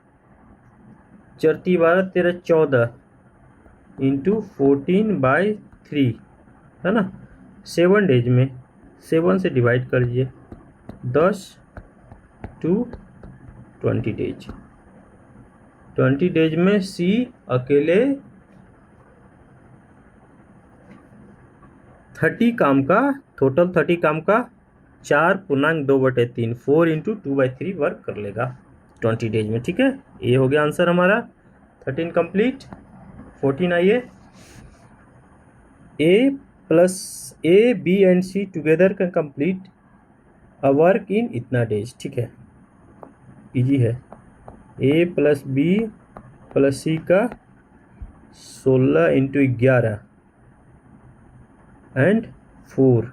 Speaker 1: 4 12 13 14 × 14/3 है ना, 7 डेज में, 7 से डिवाइड कर दीजिए, 10 to 20 डेज। 20 डेज में सी अकेले 30 काम का, टोटल 30 काम का 4.2/3 4 × 2/3 वर्क कर लेगा 20 डेज में, ठीक है। ये हो गया आंसर हमारा। 13 कंप्लीट। 14 आइए, A B and C together can complete a work in इतना डेज, ठीक है, इजी है। A plus B plus C का 16 × 11 एंड 4,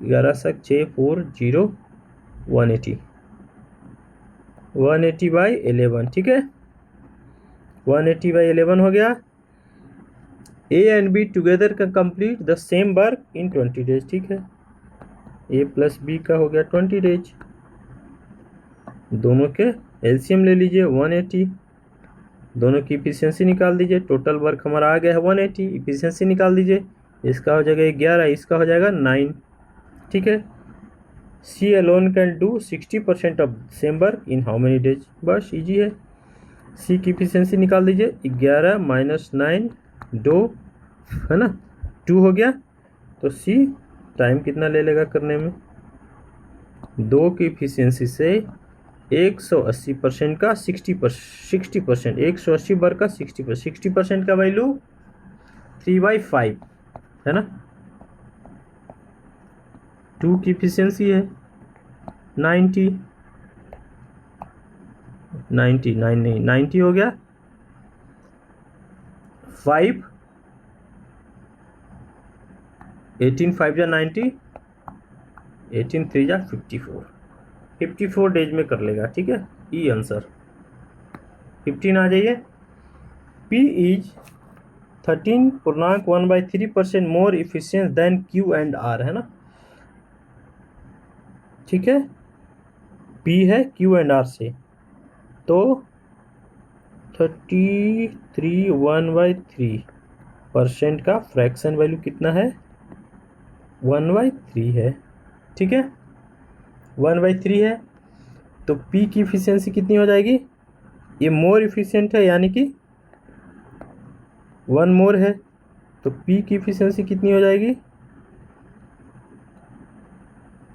Speaker 1: 11 सक 6 4 0 180 180/11, ठीक है, 180/11 हो गया। ए एंड बी टुगेदर का complete the same work in 20 days, ठीक है। ए प्लस बी का हो गया 20 डेज, दोनों के एलसीएम ले लीजिए 180, दोनों की इफिशियंसी निकाल दीजिए। टोटल वर्क हमारा आ गया है 180, इफिशियंसी निकाल दीजिए। इसका हो जाएगा 11, इसका हो जाएगा 9, ठीक है। C alone can do 60% of same work in how many days, बस इजी है। सी की इफिशियंसी निकाल दीजिए, 11 - 9 2 है ना, 2 हो गया। तो सी टाइम कितना ले लेगा करने में, 2 की इफिशियंसी से 180% का 60%, 180 वर्क का 60% का वैल्यू 3/5 है ना। 2 की इफिशियंसी है 90 हो गया। 5 18 5 या 90, 18 3 या 54 डेज में कर लेगा, ठीक है। ई आंसर 15 आ जाइए। P is 13.1/3% more efficient than Q and R, है ना, ठीक है। पी है क्यू एंड आर से, तो 33.1/3% का फ्रैक्शन वैल्यू कितना है, 1/3 है, ठीक है, 1/3 है। तो पी की इफिशियंसी कितनी हो जाएगी, ये मोर इफिशियंट है यानी कि 1 मोर है, तो पी की इफिशियंसी कितनी हो जाएगी,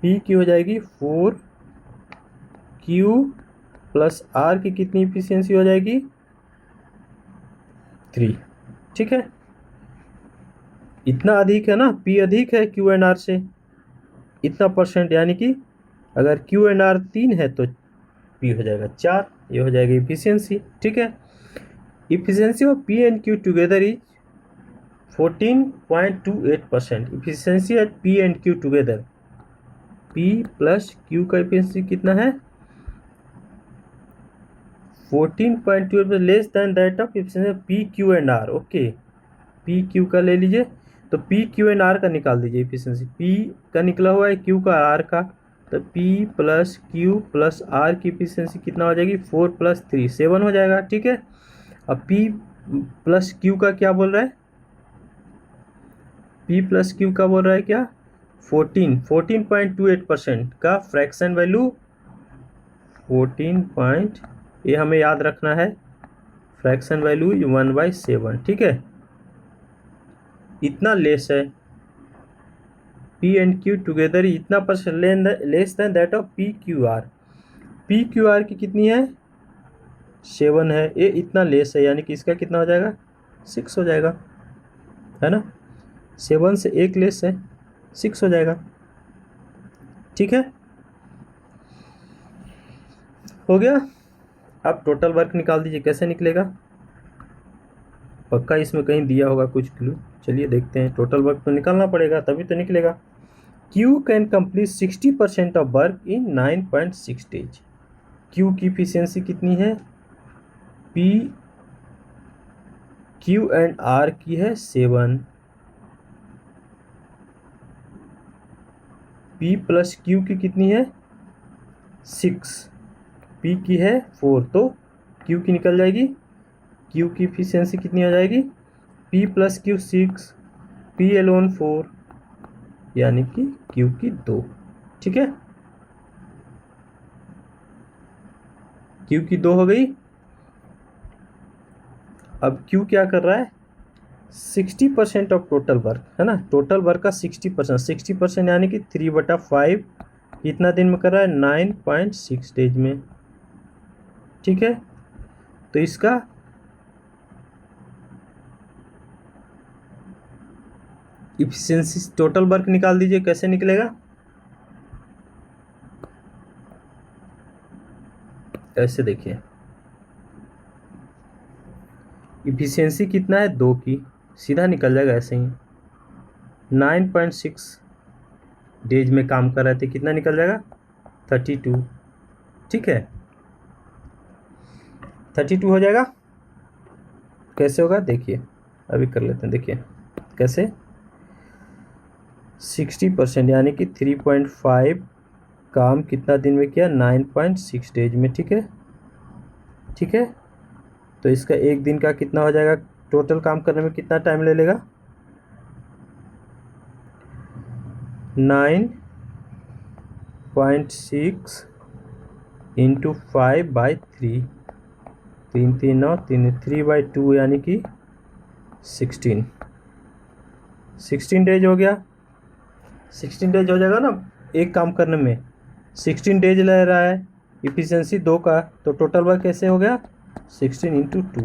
Speaker 1: पी की हो जाएगी 4 क्यू प्लस आर की कितनी इफिशियंसी हो जाएगी, 3, ठीक है। इतना अधिक है ना, पी अधिक है क्यू एंड आर से इतना परसेंट, यानी कि अगर क्यू एंड आर 3 है तो पी हो जाएगा 4, ये हो जाएगी इफिशियंसी, ठीक है। Efficiency of P and Q together is 14.28%। Efficiency at P and Q together, P plus Q का इफिशियंसी कितना है, 14.2, less than that of efficiency P Q and R. Okay, P Q का ले लीजिए, तो पी क्यू एंड आर का निकाल दीजिए इफिशियंसी, पी का निकला हुआ है क्यू का आर का, तो P plus Q plus R की इफिशियंसी कितना हो जाएगी, 4 + 3 7 हो जाएगा, ठीक है। अब पी प्लस क्यू का क्या बोल रहा है, पी प्लस क्यू का बोल रहा है क्या, 14.28% का फ्रैक्शन वैल्यू 14 ये हमें याद रखना है, फ्रैक्शन वैल्यू 1/7, ठीक है। इतना लेस है, पी एंड क्यू टुगेदर इतना percent less than that of P Q R. P Q R की कितनी है, 7 है, ये इतना लेस है, यानी कि इसका कितना हो जाएगा, 6 हो जाएगा, है ना, 7 से 1 लेस है, 6 हो जाएगा, ठीक है, हो गया। अब टोटल वर्क निकाल दीजिए, कैसे निकलेगा, पक्का इसमें कहीं दिया होगा कुछ क्लू, चलिए देखते हैं। टोटल वर्क तो निकालना पड़ेगा तभी तो निकलेगा। Q can complete 60% of work in 9.6 days. Q की इफिशियंसी कितनी है, पी क्यू एंड आर की है 7, पी प्लस क्यू की कितनी है 6, पी की है 4, तो क्यू की निकल जाएगी, क्यू की इफिशियंसी कितनी हो जाएगी, P plus Q 6, P alone 4, यानी कि क्यू की 2, ठीक है, क्यू की 2 हो गई। अब क्यू क्या कर रहा है, 60% ऑफ टोटल वर्क, है ना, टोटल वर्क का 60% यानी कि 3/5 कितना दिन में कर रहा है, 9.6 डेज में, ठीक है। तो इसका इफिशियंसी टोटल वर्क निकाल दीजिए, कैसे निकलेगा, ऐसे देखिए, इफिशियंसी कितना है 2 की, सीधा निकल जाएगा ऐसे ही, 9.6 डेज में काम कर रहे थे, कितना निकल जाएगा 32, ठीक है, 32 हो जाएगा। कैसे होगा देखिए, अभी कर लेते हैं, देखिए कैसे, 60% यानी कि 3.5 काम कितना दिन में किया, 9.6 डेज में, ठीक है, ठीक है। तो इसका एक दिन का कितना हो जाएगा, टोटल काम करने में कितना टाइम ले लेगा, 9.6 × 5/3, 3 3 9 3 3/2 यानी कि 16 डेज हो गया, 16 डेज हो जाएगा ना एक काम करने में, 16 डेज ले रहा है, इफिशियंसी 2 का, तो टोटल वर्क कैसे हो गया, 16 × 2,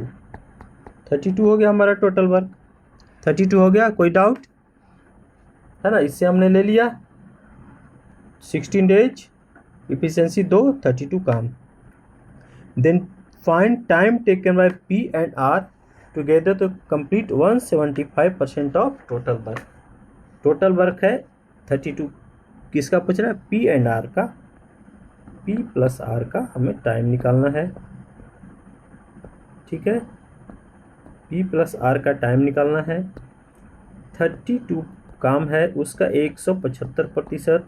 Speaker 1: 32 हो गया हमारा टोटल वर्क, 32 हो गया, कोई डाउट है ना, इससे हमने ले लिया 16 डेज, इफिशियंसी 2, 32 काम। Then find time taken by P and R together to complete 175% of total work. Total work है 32, किसका पूछ रहा है, पी एंड आर का, पी प्लस आर का हमें टाइम निकालना है, ठीक है। P प्लस R का टाइम निकालना है। 32 काम है उसका 175%,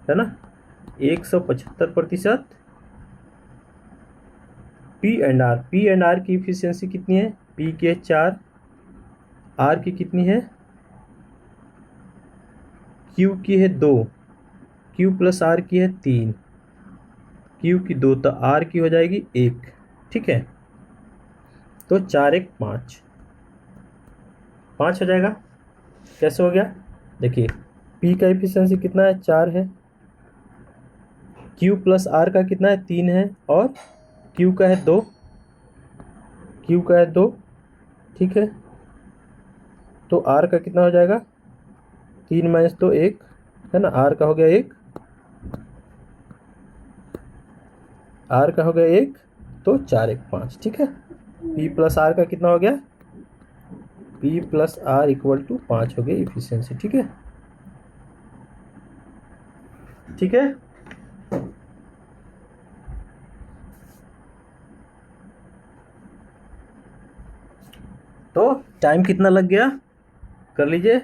Speaker 1: है ना, 175%। P एंड R की इफिशियंसी कितनी है? P की है 4, R की कितनी है? Q की है 2, Q प्लस R की है 3, Q की 2, तो R की हो जाएगी 1। ठीक है, तो 4 1 5 5 हो जाएगा। कैसे हो गया? देखिए P का इफिशियंसी कितना है? 4 है। Q प्लस R का कितना है? 3 है। और Q का है 2, Q का है 2। ठीक है, तो R का कितना हो जाएगा? 3 माइनस 2 1, है ना, R का हो गया 1, R का हो गया 1, तो 4 1 5। ठीक है, P प्लस R का कितना हो गया? P plus R equal to 5 हो गया इफिशियंसी। ठीक है, ठीक है। तो टाइम कितना लग गया? कर लीजिए,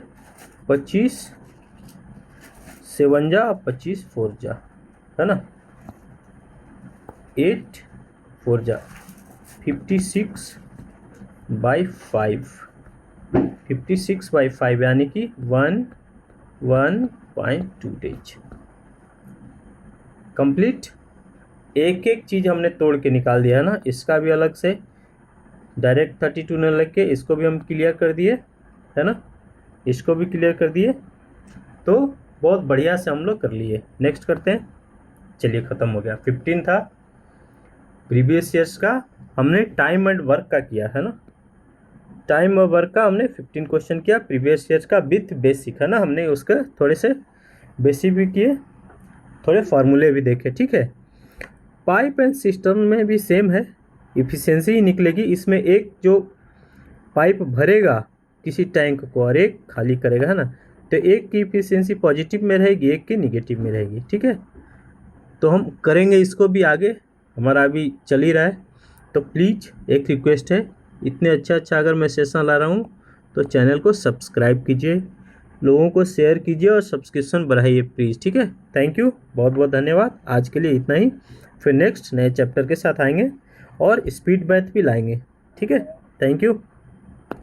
Speaker 1: 25 7 जा 25 4 जा, है ना, 8 4 जा 56 बाई 5, 56 बाई 5 यानी कि 1.2 डेज कंप्लीट। एक एक चीज़ हमने तोड़ के निकाल दिया, है ना। इसका भी अलग से डायरेक्ट 32 न लग के इसको भी हम क्लियर कर दिए, है ना, इसको भी क्लियर कर दिए। तो बहुत बढ़िया से हम लोग कर लिए। नेक्स्ट करते हैं। चलिए, ख़त्म हो गया। 15 था प्रीवियस ईयर्स का, हमने टाइम एंड वर्क का किया, है ना। टाइम और वर्क का हमने 15 क्वेश्चन किया प्रीवियस ईयर्स का विथ बेसिक, है ना। हमने उसके थोड़े से बेसिक भी किए, थोड़े फार्मूले भी देखे। ठीक है, पाइप एंड सिस्टम में भी सेम है, इफिशियंसी ही निकलेगी। इसमें एक जो पाइप भरेगा किसी टैंक को और एक खाली करेगा, है ना, तो एक की इफिशियंसी पॉजिटिव में रहेगी, एक की निगेटिव में रहेगी। ठीक है, तो हम करेंगे इसको भी आगे, हमारा अभी चल ही रहा है। तो प्लीज़ एक रिक्वेस्ट है, इतने अच्छा अगर मैं सेशन ला रहा हूँ तो चैनल को सब्सक्राइब कीजिए, लोगों को शेयर कीजिए और सब्सक्रिप्शन बढ़ाइए प्लीज़। ठीक है, थैंक यू, बहुत बहुत धन्यवाद। आज के लिए इतना ही, फिर नेक्स्ट नए चैप्टर के साथ आएंगे और स्पीड मैथ भी लाएंगे। ठीक है, थैंक यू।